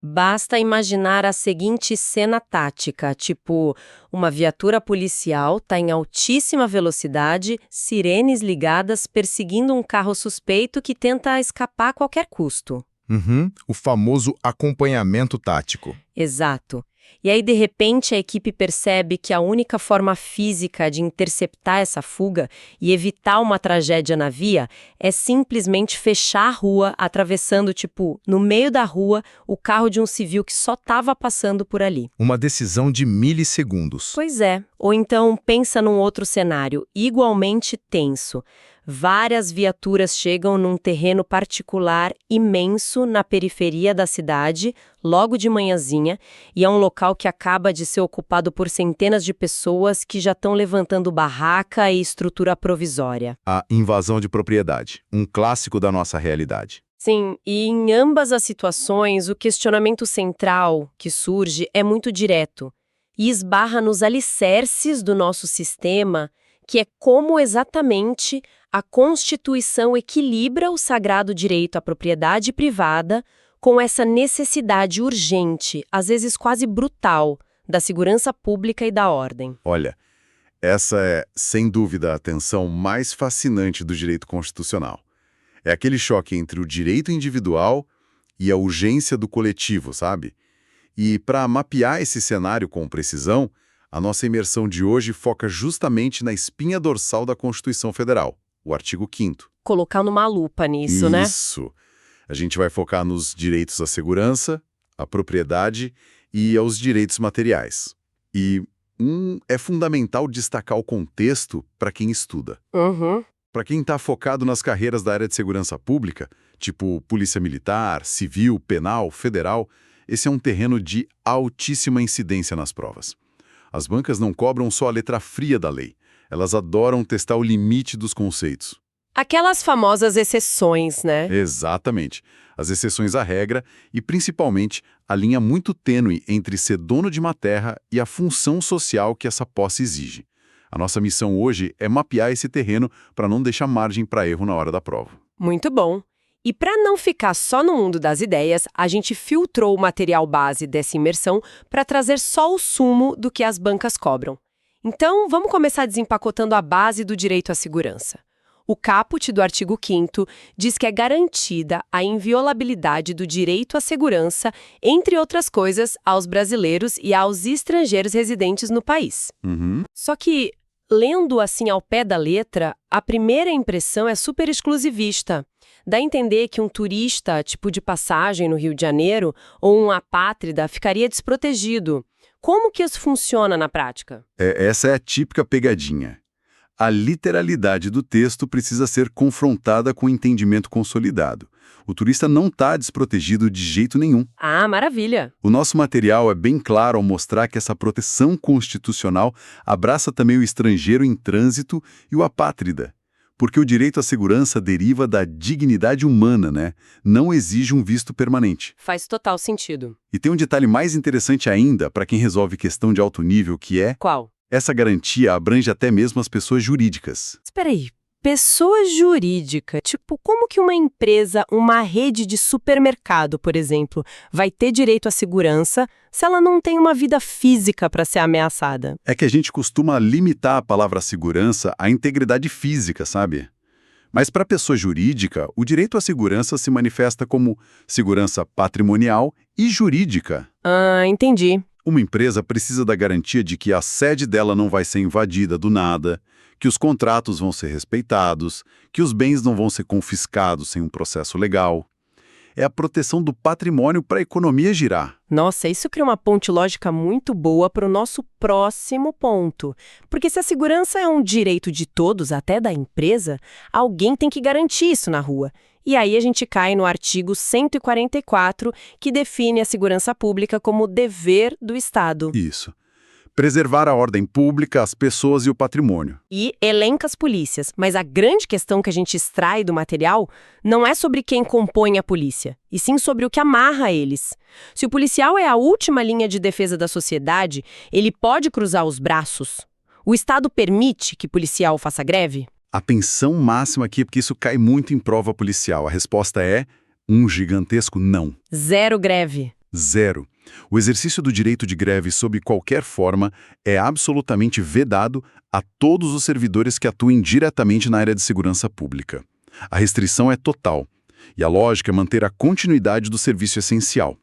Basta imaginar a seguinte cena tática, tipo, uma viatura policial está em altíssima velocidade, sirenes ligadas, perseguindo um carro suspeito que tenta escapar a qualquer custo. Uhum, o famoso acompanhamento tático. Exato. E aí, de repente, a equipe percebe que a única forma física de interceptar essa fuga e evitar uma tragédia na via é simplesmente fechar a rua, atravessando, tipo, no meio da rua, o carro de um civil que só estava passando por ali. Uma decisão de milissegundos. Pois é. Ou então, pensa num outro cenário, igualmente tenso. Várias viaturas chegam num terreno particular imenso na periferia da cidade, logo de manhãzinha, e é um local que acaba de ser ocupado por centenas de pessoas que já estão levantando barraca e estrutura provisória. A invasão de propriedade, um clássico da nossa realidade. Sim, e em ambas as situações, o questionamento central que surge é muito direto e esbarra nos alicerces do nosso sistema, que é como exatamente a Constituição equilibra o sagrado direito à propriedade privada com essa necessidade urgente, às vezes quase brutal, da segurança pública e da ordem. Olha, essa é, sem dúvida, a tensão mais fascinante do direito constitucional. É aquele choque entre o direito individual e a urgência do coletivo, sabe? E para mapear esse cenário com precisão, a nossa imersão de hoje foca justamente na espinha dorsal da Constituição Federal, o artigo 5º. Colocar numa lupa nisso, né? Isso. A gente vai focar nos direitos à segurança, à propriedade e aos direitos materiais. E é fundamental destacar o contexto para quem estuda. Uhum. Para quem está focado nas carreiras da área de segurança pública, tipo polícia militar, civil, penal, federal, esse é um terreno de altíssima incidência nas provas. As bancas não cobram só a letra fria da lei, elas adoram testar o limite dos conceitos. Aquelas famosas exceções, né? Exatamente. As exceções à regra e, principalmente, a linha muito tênue entre ser dono de uma terra e a função social que essa posse exige. A nossa missão hoje é mapear esse terreno para não deixar margem para erro na hora da prova. Muito bom. E para não ficar só no mundo das ideias, a gente filtrou o material base dessa imersão para trazer só o sumo do que as bancas cobram. Então, vamos começar desempacotando a base do direito à segurança. O caput do artigo 5º diz que é garantida a inviolabilidade do direito à segurança, entre outras coisas, aos brasileiros e aos estrangeiros residentes no país. Só que, lendo assim ao pé da letra, a primeira impressão é super exclusivista. Dá a entender que um turista, tipo de passagem no Rio de Janeiro, ou um apátrida, ficaria desprotegido. Como que isso funciona na prática? Essa é a típica pegadinha. A literalidade do texto precisa ser confrontada com o entendimento consolidado. O turista não está desprotegido de jeito nenhum. Ah, maravilha! O nosso material é bem claro ao mostrar que essa proteção constitucional abraça também o estrangeiro em trânsito e o apátrida. Porque o direito à segurança deriva da dignidade humana, né? Não exige um visto permanente. Faz total sentido. E tem um detalhe mais interessante ainda para quem resolve questão de alto nível, que é... Qual? Essa garantia abrange até mesmo as pessoas jurídicas. Espera aí. Pessoa jurídica, tipo, como que uma empresa, uma rede de supermercado, por exemplo, vai ter direito à segurança se ela não tem uma vida física para ser ameaçada? É que a gente costuma limitar a palavra segurança à integridade física, sabe? Mas para a pessoa jurídica, o direito à segurança se manifesta como segurança patrimonial e jurídica. Ah, entendi. Uma empresa precisa da garantia de que a sede dela não vai ser invadida do nada, que os contratos vão ser respeitados, que os bens não vão ser confiscados sem um processo legal. É a proteção do patrimônio para a economia girar. Nossa, isso cria uma ponte lógica muito boa para o nosso próximo ponto. Porque se a segurança é um direito de todos, até da empresa, alguém tem que garantir isso na rua. E aí a gente cai no artigo 144, que define a segurança pública como dever do Estado. Isso. Preservar a ordem pública, as pessoas e o patrimônio. E elenca as polícias. Mas a grande questão que a gente extrai do material não é sobre quem compõe a polícia, e sim sobre o que amarra eles. Se o policial é a última linha de defesa da sociedade, ele pode cruzar os braços. O Estado permite que policial faça greve? Atenção máxima aqui, porque isso cai muito em prova policial. A resposta é um gigantesco não. Zero greve. Zero. O exercício do direito de greve sob qualquer forma é absolutamente vedado a todos os servidores que atuem diretamente na área de segurança pública. A restrição é total, e a lógica é manter a continuidade do serviço essencial.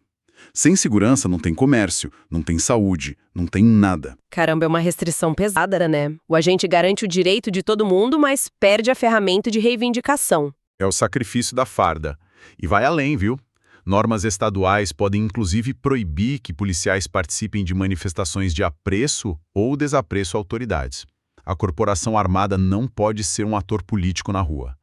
Sem segurança não tem comércio, não tem saúde, não tem nada. Caramba, é uma restrição pesada, né? O agente garante o direito de todo mundo, mas perde a ferramenta de reivindicação. É o sacrifício da farda. E vai além, viu? Normas estaduais podem inclusive proibir que policiais participem de manifestações de apreço ou desapreço a autoridades. A corporação armada não pode ser um ator político na rua.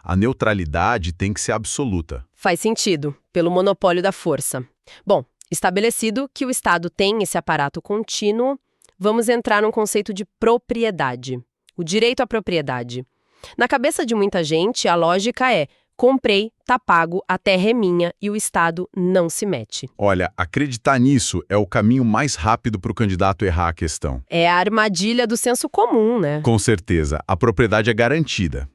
A neutralidade tem que ser absoluta. Faz sentido, pelo monopólio da força. Bom, estabelecido que o Estado tem esse aparato contínuo, vamos entrar num conceito de propriedade. O direito à propriedade. Na cabeça de muita gente, a lógica é: comprei, tá pago, a terra é minha e o Estado não se mete. Olha, acreditar nisso é o caminho mais rápido para o candidato errar a questão. É a armadilha do senso comum, né? Com certeza, a propriedade é garantida.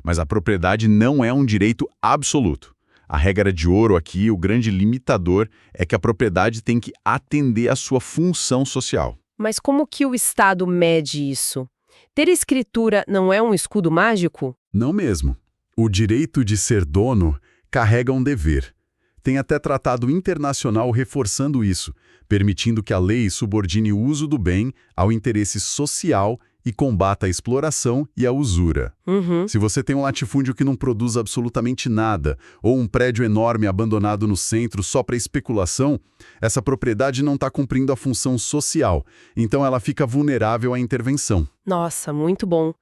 Mas a propriedade não é um direito absoluto. A regra de ouro aqui, o grande limitador, é que a propriedade tem que atender à sua função social. Mas como que o Estado mede isso? Ter escritura não é um escudo mágico? Não mesmo. O direito de ser dono carrega um dever. Tem até tratado internacional reforçando isso, permitindo que a lei subordine o uso do bem ao interesse social e combata a exploração e a usura. Se você tem um latifúndio que não produz absolutamente nada, ou um prédio enorme abandonado no centro só para especulação, essa propriedade não está cumprindo a função social, então ela fica vulnerável à intervenção. Nossa, muito bom.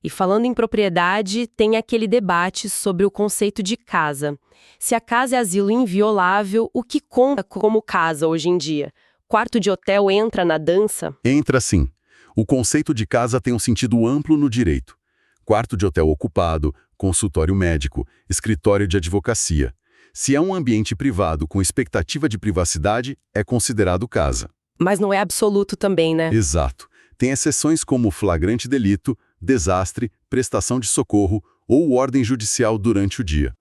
E falando em propriedade, tem aquele debate sobre o conceito de casa. Se a casa é asilo inviolável, o que conta como casa hoje em dia? Quarto de hotel entra na dança? Entra sim. O conceito de casa tem um sentido amplo no direito. Quarto de hotel ocupado, consultório médico, escritório de advocacia. Se é um ambiente privado com expectativa de privacidade, é considerado casa. Mas não é absoluto também, né? Exato. Tem exceções como flagrante delito, desastre, prestação de socorro ou ordem judicial durante o dia.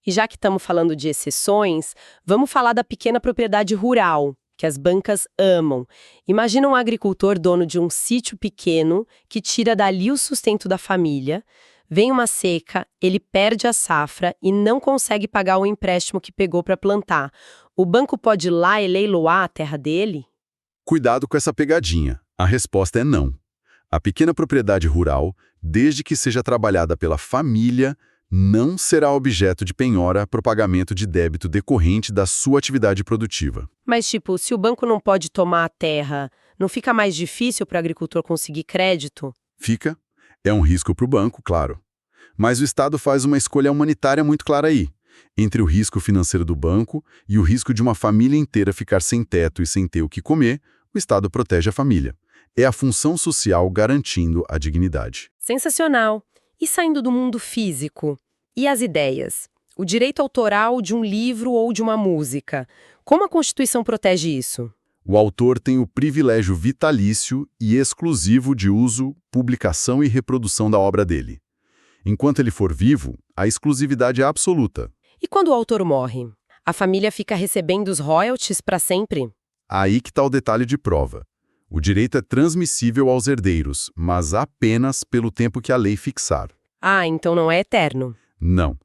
E já que estamos falando de exceções, vamos falar da pequena propriedade rural, que as bancas amam. Imagina um agricultor dono de um sítio pequeno que tira dali o sustento da família, vem uma seca, ele perde a safra e não consegue pagar o empréstimo que pegou para plantar. O banco pode ir lá e leiloar a terra dele? Cuidado com essa pegadinha. A resposta é não. A pequena propriedade rural, desde que seja trabalhada pela família, não será objeto de penhora para o pagamento de débito decorrente da sua atividade produtiva. Mas, tipo, se o banco não pode tomar a terra, não fica mais difícil para o agricultor conseguir crédito? Fica. É um risco para o banco, claro. Mas o Estado faz uma escolha humanitária muito clara aí, entre o risco financeiro do banco e o risco de uma família inteira ficar sem teto e sem ter o que comer. O Estado protege a família. É a função social garantindo a dignidade. Sensacional! E saindo do mundo físico? E as ideias? O direito autoral de um livro ou de uma música? Como a Constituição protege isso? O autor tem o privilégio vitalício e exclusivo de uso, publicação e reprodução da obra dele. Enquanto ele for vivo, a exclusividade é absoluta. E quando o autor morre? A família fica recebendo os royalties para sempre? Aí que está o detalhe de prova. O direito é transmissível aos herdeiros, mas apenas pelo tempo que a lei fixar. Ah, então não é eterno. Não.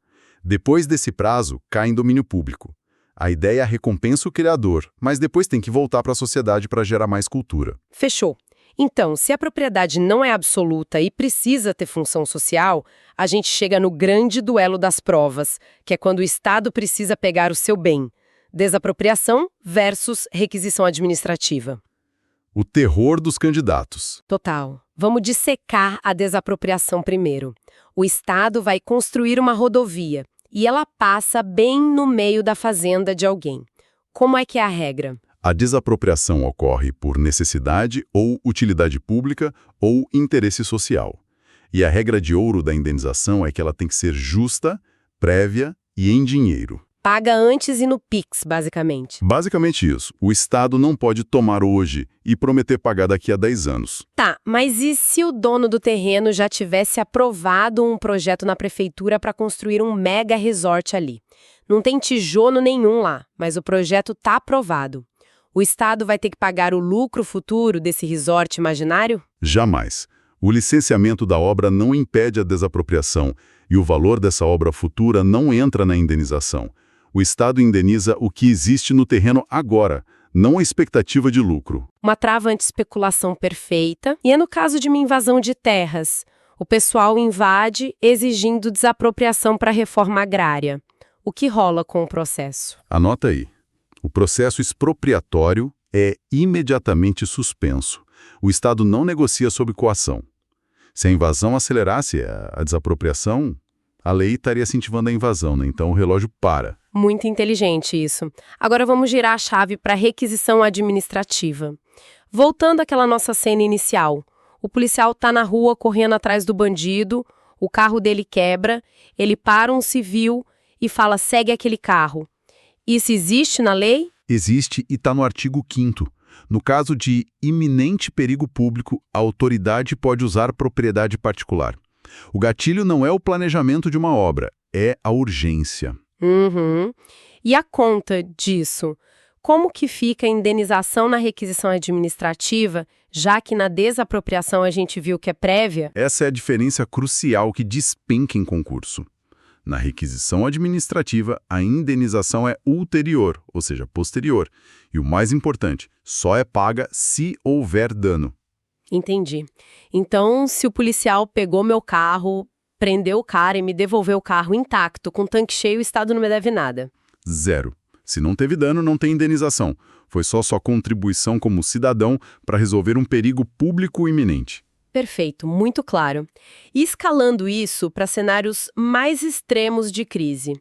Depois desse prazo, cai em domínio público. A ideia é recompensa o criador, mas depois tem que voltar para a sociedade para gerar mais cultura. Fechou. Então, se a propriedade não é absoluta e precisa ter função social, a gente chega no grande duelo das provas, que é quando o Estado precisa pegar o seu bem. Desapropriação versus requisição administrativa. O terror dos candidatos. Total. Vamos dissecar a desapropriação primeiro. O Estado vai construir uma rodovia e ela passa bem no meio da fazenda de alguém. Como é que é a regra? A desapropriação ocorre por necessidade ou utilidade pública ou interesse social. E a regra de ouro da indenização é que ela tem que ser justa, prévia e em dinheiro. Paga antes e no Pix, basicamente. Basicamente isso. O Estado não pode tomar hoje e prometer pagar daqui a 10 anos. Tá, mas e se o dono do terreno já tivesse aprovado um projeto na prefeitura para construir um mega resort ali? Não tem tijolo nenhum lá, mas o projeto tá aprovado. O Estado vai ter que pagar o lucro futuro desse resort imaginário? Jamais. O licenciamento da obra não impede a desapropriação e o valor dessa obra futura não entra na indenização. O Estado indeniza o que existe no terreno agora, não a expectativa de lucro. Uma trava anti-especulação perfeita. E é no caso de uma invasão de terras. O pessoal invade exigindo desapropriação para a reforma agrária. O que rola com o processo? Anota aí. O processo expropriatório é imediatamente suspenso. O Estado não negocia sob coação. Se a invasão acelerasse a desapropriação, a lei estaria incentivando a invasão, né? Então o relógio para. Muito inteligente isso. Agora vamos girar a chave para requisição administrativa. Voltando àquela nossa cena inicial. O policial está na rua correndo atrás do bandido, o carro dele quebra, ele para um civil e fala, segue aquele carro. Isso existe na lei? Existe e está no artigo 5º. No caso de iminente perigo público, a autoridade pode usar propriedade particular. O gatilho não é o planejamento de uma obra, é a urgência. E a conta disso? Como que fica a indenização na requisição administrativa, já que na desapropriação a gente viu que é prévia? Essa é a diferença crucial que despenca em concurso. Na requisição administrativa, a indenização é ulterior, ou seja, posterior. E o mais importante, só é paga se houver dano. Entendi. Então, se o policial pegou meu carro, prendeu o cara e me devolveu o carro intacto, com o tanque cheio, o Estado não me deve nada. 0. Se não teve dano, não tem indenização. Foi só sua contribuição como cidadão para resolver um perigo público iminente. Perfeito, muito claro. E escalando isso para cenários mais extremos de crise.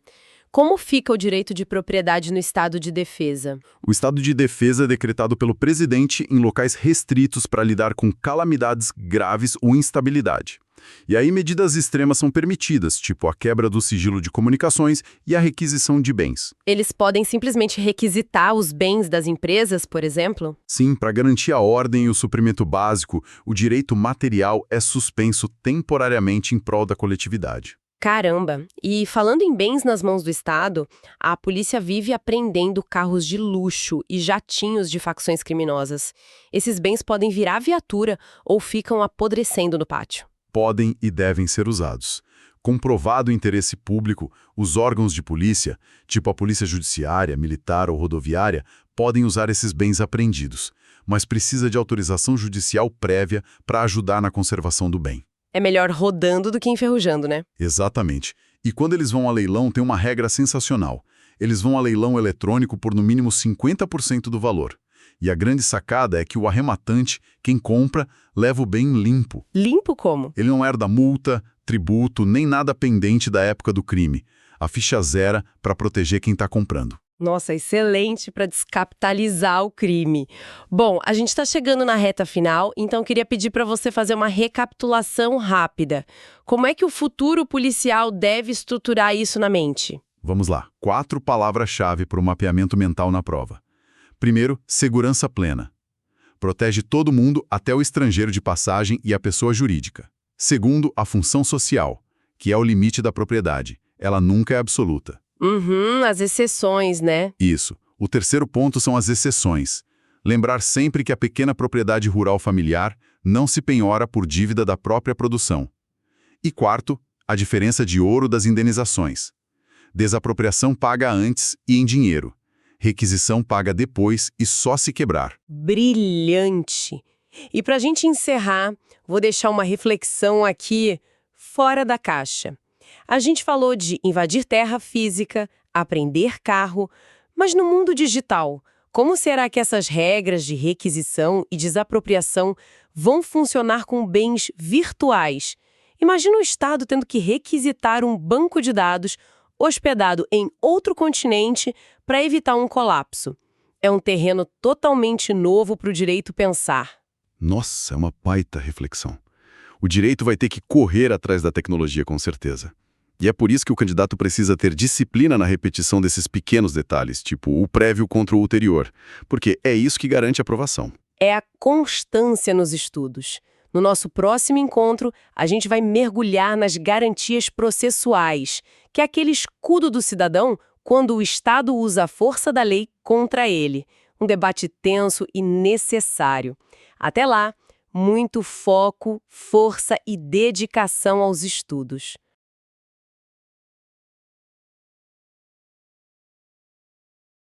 Como fica o direito de propriedade no estado de defesa? O estado de defesa é decretado pelo presidente em locais restritos para lidar com calamidades graves ou instabilidade. E aí medidas extremas são permitidas, tipo a quebra do sigilo de comunicações e a requisição de bens. Eles podem simplesmente requisitar os bens das empresas, por exemplo? Sim, para garantir a ordem e o suprimento básico, o direito material é suspenso temporariamente em prol da coletividade. Caramba! E falando em bens nas mãos do Estado, a polícia vive apreendendo carros de luxo e jatinhos de facções criminosas. Esses bens podem virar viatura ou ficam apodrecendo no pátio. Podem e devem ser usados. Comprovado o interesse público, os órgãos de polícia, tipo a polícia judiciária, militar ou rodoviária, podem usar esses bens apreendidos, mas precisa de autorização judicial prévia para ajudar na conservação do bem. É melhor rodando do que enferrujando, né? Exatamente. E quando eles vão a leilão, tem uma regra sensacional. Eles vão a leilão eletrônico por no mínimo 50% do valor. E a grande sacada é que o arrematante, quem compra, leva o bem limpo. Limpo como? Ele não herda multa, tributo, nem nada pendente da época do crime. A ficha zera para proteger quem está comprando. Nossa, excelente para descapitalizar o crime. Bom, a gente está chegando na reta final, então queria pedir para você fazer uma recapitulação rápida. Como é que o futuro policial deve estruturar isso na mente? Vamos lá. 4 palavras-chave para o mapeamento mental na prova. Primeiro, segurança plena. Protege todo mundo, até o estrangeiro de passagem e a pessoa jurídica. Segundo, a função social, que é o limite da propriedade. Ela nunca é absoluta. As exceções, né? Isso. O terceiro ponto são as exceções. Lembrar sempre que a pequena propriedade rural familiar não se penhora por dívida da própria produção. E quarto, a diferença de ouro das indenizações. Desapropriação paga antes e em dinheiro. Requisição paga depois e só se quebrar. Brilhante! E para a gente encerrar, vou deixar uma reflexão aqui fora da caixa. A gente falou de invadir terra física, apreender carro, mas no mundo digital, como será que essas regras de requisição e desapropriação vão funcionar com bens virtuais? Imagina o Estado tendo que requisitar um banco de dados hospedado em outro continente para evitar um colapso. É um terreno totalmente novo para o direito pensar. Nossa, é uma baita reflexão. O direito vai ter que correr atrás da tecnologia, com certeza. E é por isso que o candidato precisa ter disciplina na repetição desses pequenos detalhes, tipo o prévio contra o ulterior, porque é isso que garante a aprovação. É a constância nos estudos. No nosso próximo encontro, a gente vai mergulhar nas garantias processuais, que é aquele escudo do cidadão quando o Estado usa a força da lei contra ele. Um debate tenso e necessário. Até lá, muito foco, força e dedicação aos estudos.